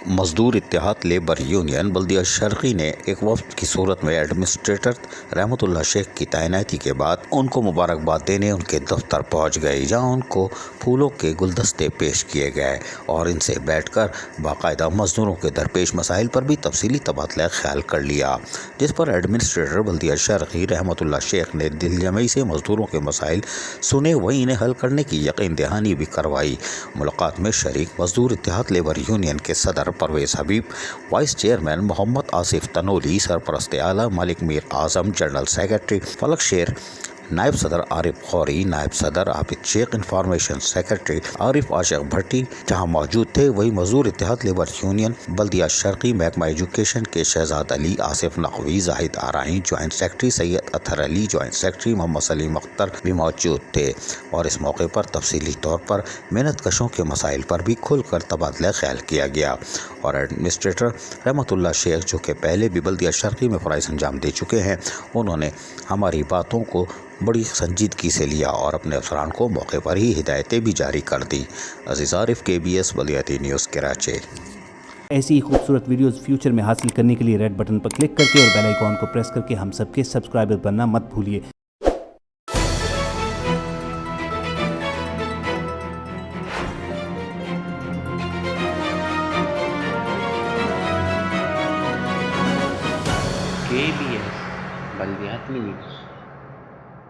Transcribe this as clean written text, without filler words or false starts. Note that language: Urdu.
مزدور اتحاد لیبر یونین بلدیہ شرقی نے ایک وفد کی صورت میں ایڈمنسٹریٹر رحمت اللہ شیخ کی تعیناتی کے بعد ان کو مبارکباد دینے ان کے دفتر پہنچ گئے، جہاں ان کو پھولوں کے گلدستے پیش کیے گئے اور ان سے بیٹھ کر باقاعدہ مزدوروں کے درپیش مسائل پر بھی تفصیلی تبادلہ خیال کر لیا، جس پر ایڈمنسٹریٹر بلدیہ شرقی رحمت اللہ شیخ نے دل جمعی سے مزدوروں کے مسائل سنے، وہیں انہیں حل کرنے کی یقین دہانی بھی کروائی۔ ملاقات میں شریک مزدور اتحاد لیبر یونین کے صدر پرویز حبیب، وائس چیئرمین محمد آصف تنولی، سرپرست اعلیٰ ملک میر اعظم، جنرل سیکرٹری فلک شیر، نائب صدر عارف خوری، نائب صدر عابد شیخ، انفارمیشن سیکرٹری عارف عاشق بھٹی جہاں موجود تھے۔ وہی مزدور اتحاد لیبر یونین بلدیہ شرقی محکمہ ایجوکیشن کے شہزاد علی، آصف نقوی، زاہد آرائیں، جوائنٹ سیکرٹری سید اطہر علی، جوائنٹ سیکرٹری محمد سلیم اختر بھی موجود تھے اور اس موقع پر تفصیلی طور پر محنت کشوں کے مسائل پر بھی کھل کر تبادلہ خیال کیا گیا اور ایڈمنسٹریٹر رحمت اللہ شیخ، جو کہ پہلے بھی بلدیہ شرقی میں فرائض انجام دے چکے ہیں، انہوں نے ہماری باتوں کو بڑی سنجیدگی سے لیا اور اپنے افسران کو موقع پر ہی ہدایتیں بھی جاری کر دی۔ عزیز عارف، KBS بلدیاتی نیوز، کراچی۔ ایسی ہی خوبصورت ویڈیوز فیوچر میں حاصل کرنے کے لیے ریڈ بٹن پر کلک کر کے اور بیل آئیکن کو پریس کر کے ہم سب کے سبسکرائبر بننا مت بھولیے۔ KBS بلدیاتی نیوز۔